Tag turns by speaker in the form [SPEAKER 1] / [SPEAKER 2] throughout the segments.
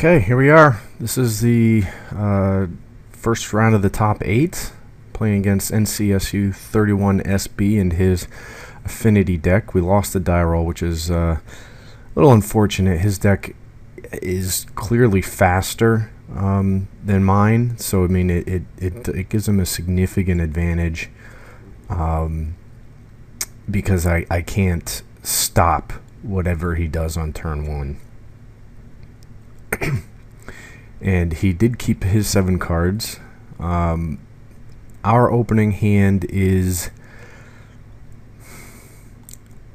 [SPEAKER 1] Okay, here we are. This is the first round of the top 8, playing against NCSU 31SB and his affinity deck. We lost the die roll, which is a little unfortunate. His deck is clearly faster than mine, so I mean it gives him a significant advantage because I can't stop whatever he does on turn 1. And he did keep his 7 cards. Our opening hand is...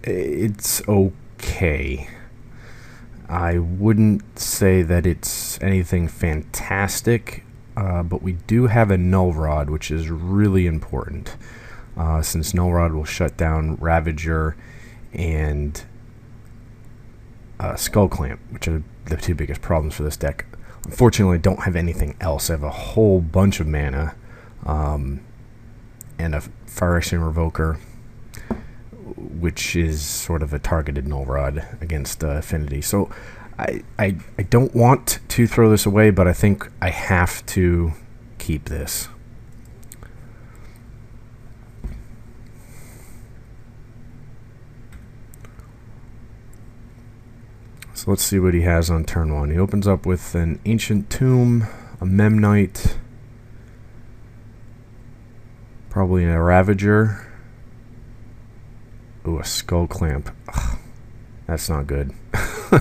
[SPEAKER 1] it's okay. I wouldn't say that it's anything fantastic, but we do have a Null Rod, which is really important, since Null Rod will shut down Ravager and Skull Clamp, which are the 2 biggest problems for this deck. Unfortunately, I don't have anything else. I have a whole bunch of mana and a Fire Action Revoker, which is sort of a targeted Null Rod against Affinity. So I don't want to throw this away, but I think I have to keep this. So let's see what he has on turn 1. He opens up with an Ancient Tomb, a Memnite, probably a Ravager. Ooh, a Skull Clamp. Ugh, that's not good. Well,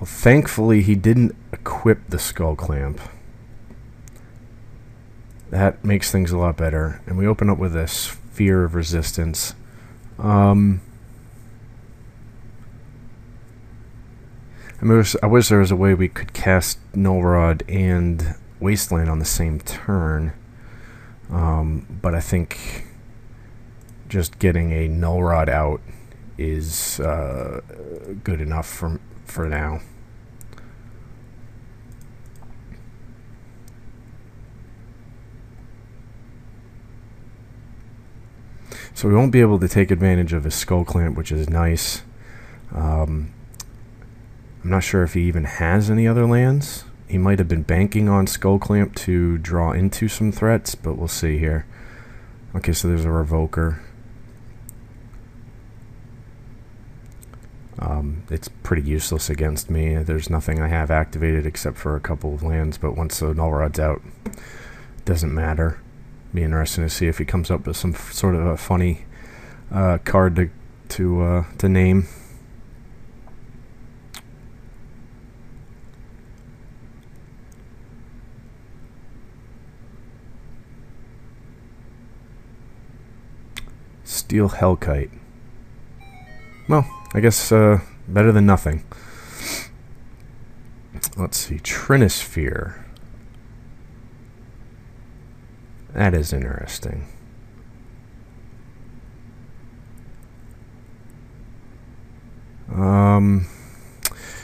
[SPEAKER 1] thankfully he didn't equip the Skull Clamp. That makes things a lot better. And we open up with a Sphere of Resistance. I wish there was a way we could cast Null Rod and Wasteland on the same turn, but I think just getting a Null Rod out is good enough for now. So we won't be able to take advantage of his Skull Clamp, which is nice. I'm not sure if he even has any other lands. He might have been banking on Skull Clamp to draw into some threats, but we'll see here. Okay, so there's a Revoker. It's pretty useless against me. There's nothing I have activated except for a couple of lands, but once the Null Rod's out, it doesn't matter. Be interesting to see if he comes up with some sort of a funny card to name. Steel Hellkite. Well, I guess better than nothing. Let's see. Trinisphere. That is interesting.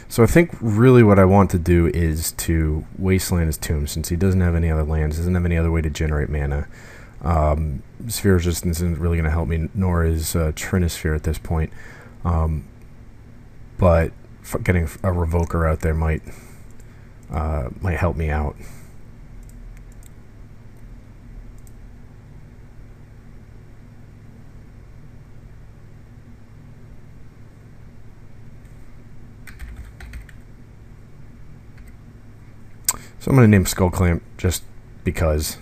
[SPEAKER 1] So I think really what I want to do is to Wasteland his Tomb, since he doesn't have any other lands, doesn't have any other way to generate mana. Sphere Resistance isn't really going to help me, nor is Trinisphere at this point. But getting a Revoker out there might help me out. So I'm going to name Skull Clamp just because.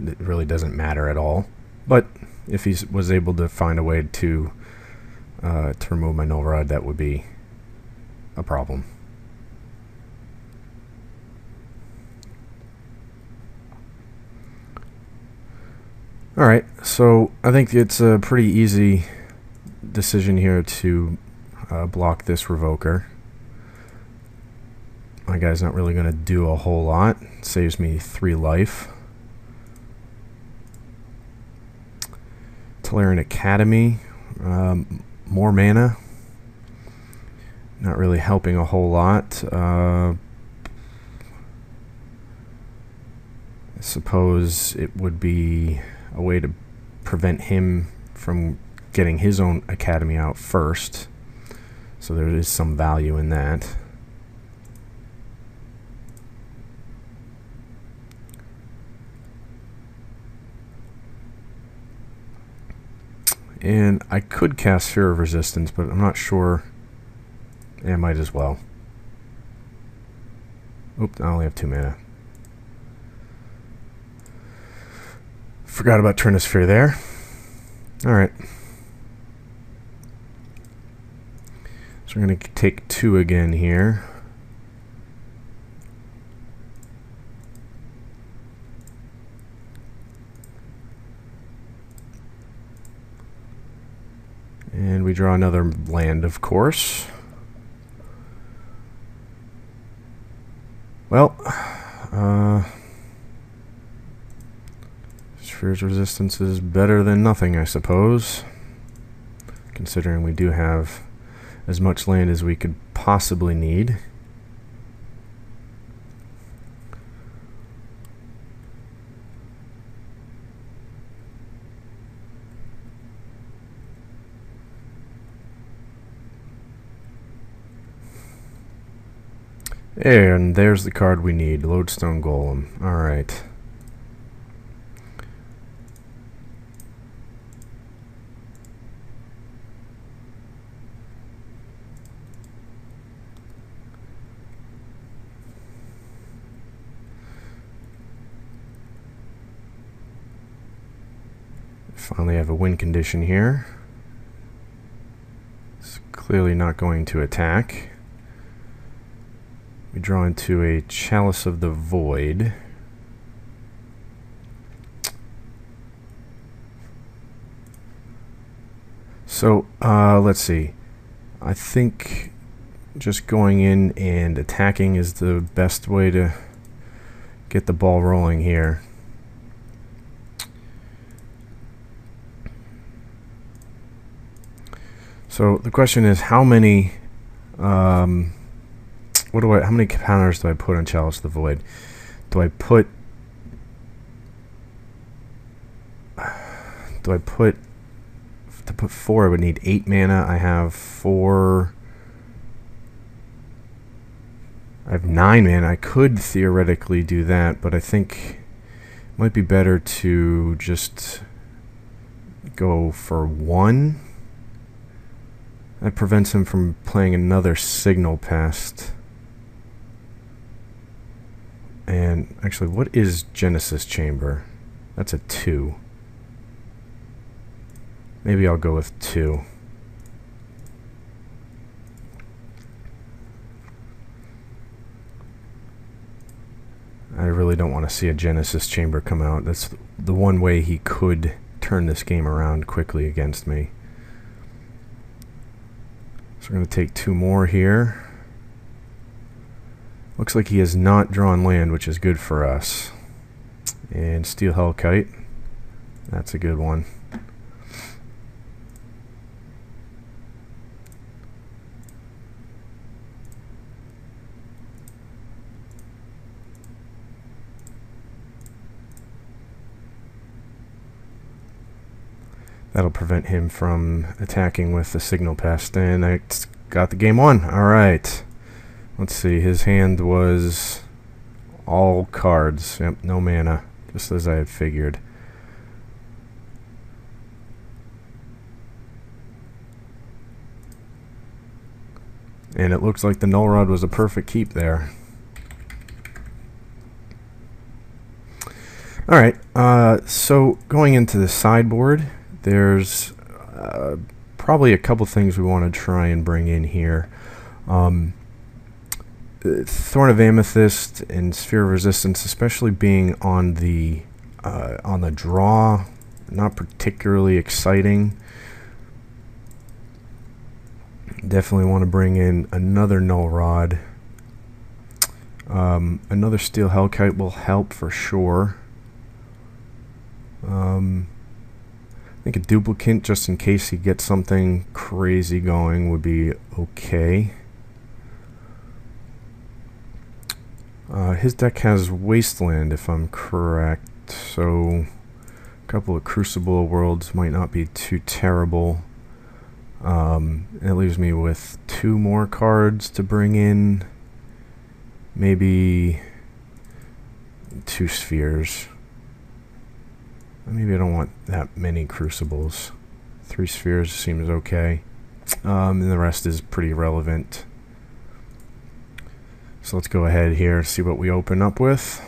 [SPEAKER 1] It really doesn't matter at all, but if he was able to find a way to remove my Null Rod, that would be a problem. Alright, so I think it's a pretty easy decision here to block this Revoker. My guy's not really going to do a whole lot. It saves me 3 life. Tolarian Academy, more mana, not really helping a whole lot. I suppose it would be a way to prevent him from getting his own academy out first. So there is some value in that. And I could cast Sphere of Resistance, but I'm not sure. Yeah, I might as well. Oop, I only have 2 mana. Forgot about Trinisphere there. Alright. So we're going to take 2 again here. And we draw another land, of course. Well, Sphere's Resistance is better than nothing, I suppose. Considering we do have as much land as we could possibly need. And there's the card we need, Lodestone Golem. Alright. Finally have a win condition here. It's clearly not going to attack. We draw into a Chalice of the Void. So, let's see. I think just going in and attacking is the best way to get the ball rolling here. So the question is, how many how many counters do I put on Chalice of the Void? Do I put to put 4 I would need 8 mana. I have 9 mana. I could theoretically do that, but I think it might be better to just go for 1. That prevents him from playing another Signal Pest. And actually, what is Genesis Chamber? That's a 2. Maybe I'll go with 2. I really don't want to see a Genesis Chamber come out. That's the one way he could turn this game around quickly against me. So we're going to take 2 more here. Looks like he has not drawn land, which is good for us. And Steel Hellkite. That's a good one. That'll prevent him from attacking with the Signal Pest, and I got the game won. Alright. Let's see, his hand was all cards. Yep, no mana, just as I had figured. And it looks like the Null Rod was a perfect keep there. Alright, so going into the sideboard, there's probably a couple things we want to try and bring in here. Thorn of Amethyst and Sphere of Resistance, especially being on the draw, not particularly exciting. Definitely want to bring in another Null Rod. Another Steel Hellkite will help for sure. I think a duplicate, just in case he gets something crazy going, would be okay. His deck has Wasteland, if I'm correct, so a couple of Crucible Worlds might not be too terrible. It leaves me with 2 more cards to bring in. Maybe 2 spheres. Maybe I don't want that many crucibles. 3 spheres seems okay. And the rest is pretty relevant. So let's go ahead here, see what we open up with.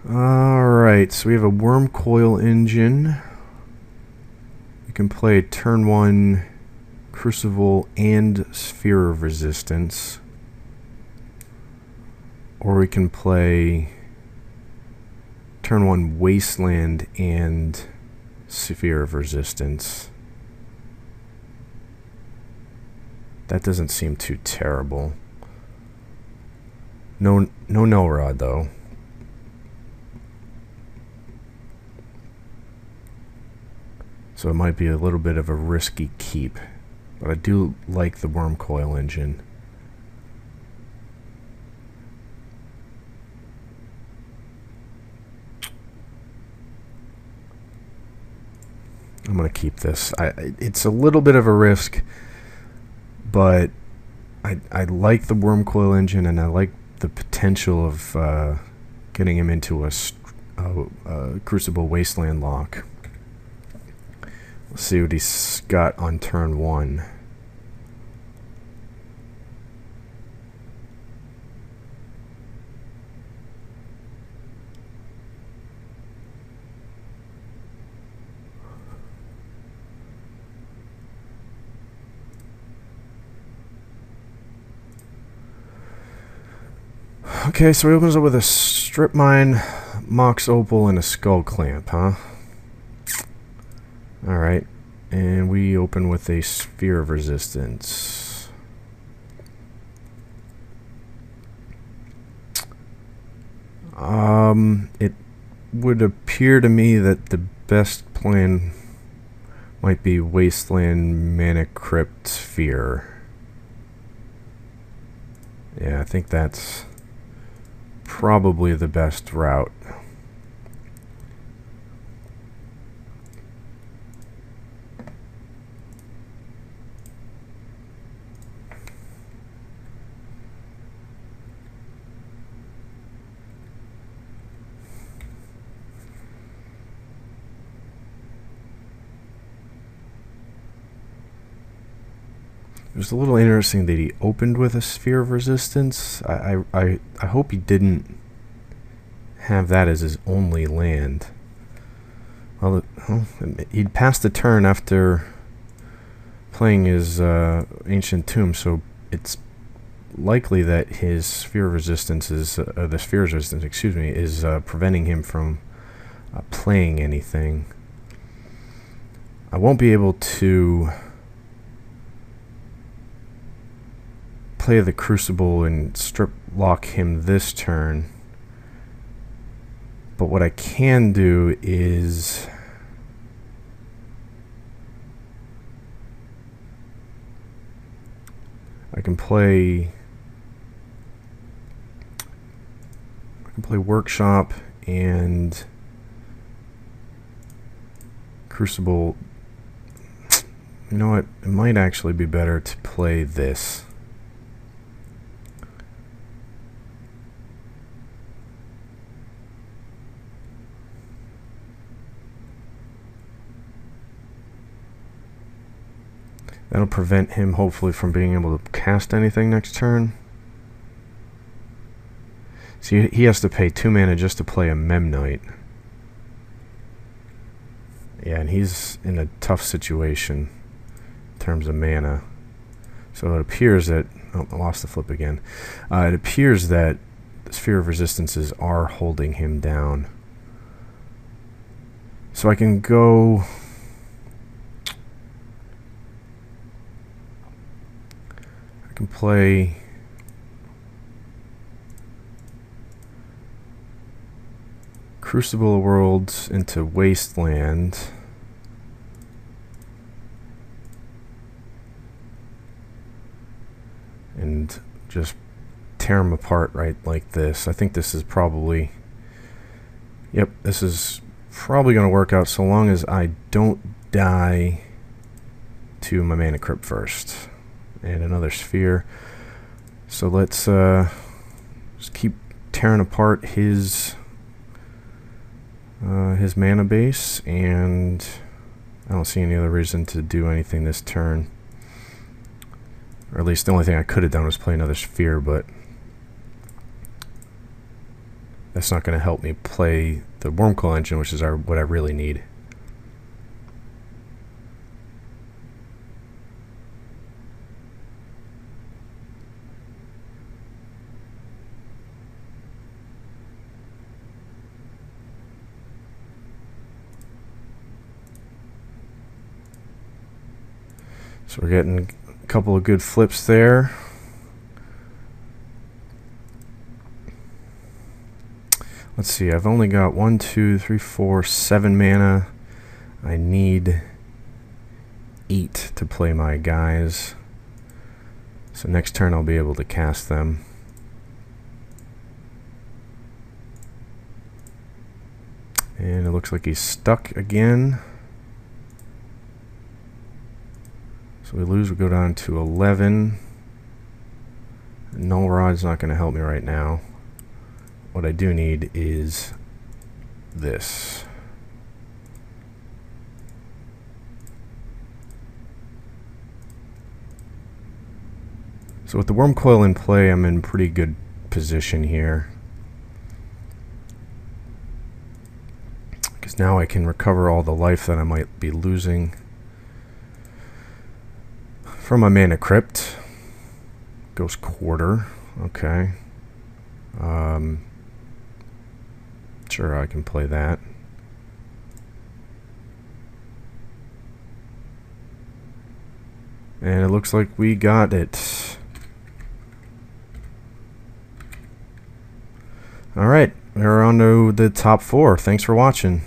[SPEAKER 1] Alright, so we have a worm coil engine. We can play turn 1 crucible and sphere of resistance. Or we can play turn 1 wasteland and sphere of resistance. That doesn't seem too terrible. No rod though. So it might be a little bit of a risky keep, but I do like the worm coil engine. I'm going to keep this. It's a little bit of a risk, but I like the worm coil engine, and I like the potential of getting him into a Crucible Wasteland lock. Let's see what he's got on turn 1. Okay, so he opens up with a Strip Mine, Mox Opal, and a Skull Clamp, huh? Alright, and we open with a Sphere of Resistance. It would appear to me that the best plan might be Wasteland, Mana Crypt, Sphere. Yeah, I think that's probably the best route. It was a little interesting that he opened with a Sphere of Resistance. I hope he didn't have that as his only land. Well, he'd passed the turn after playing his Ancient Tomb, so it's likely that his Sphere of Resistance is the Sphere of Resistance, excuse me, is preventing him from playing anything. I won't be able to play the Crucible and strip lock him this turn, but what I can do is I can play Workshop and Crucible. You know what? It might actually be better to play this. That'll prevent him, hopefully, from being able to cast anything next turn. See, he has to pay 2 mana just to play a Memnite. Yeah, and he's in a tough situation in terms of mana. So it appears that... Oh, I lost the flip again. It appears that the Sphere of Resistances are holding him down. So I can go... can play Crucible of Worlds into Wasteland. And just tear them apart right like this. I think this is probably... Yep, this is Probably going to work out so long as I don't die to my mana crypt first. And another sphere. So let's just keep tearing apart his mana base, and I don't see any other reason to do anything this turn. Or at least the only thing I could have done was play another sphere, but that's not going to help me play the Wormcoil engine, which is what I really need. So we're getting a couple of good flips there. Let's see, I've only got 1, 2, 3, 4, 7 mana. I need 8 to play my guys. So next turn I'll be able to cast them. And it looks like he's stuck again. So we lose, we go down to 11. Null Rod's not going to help me right now. What I do need is this. So with the Wormcoil in play, I'm in pretty good position here. Because now I can recover all the life that I might be losing from my mana crypt. Goes quarter. Okay. Sure, I can play that. And it looks like we got it. Alright, we're on to the top 4. Thanks for watching.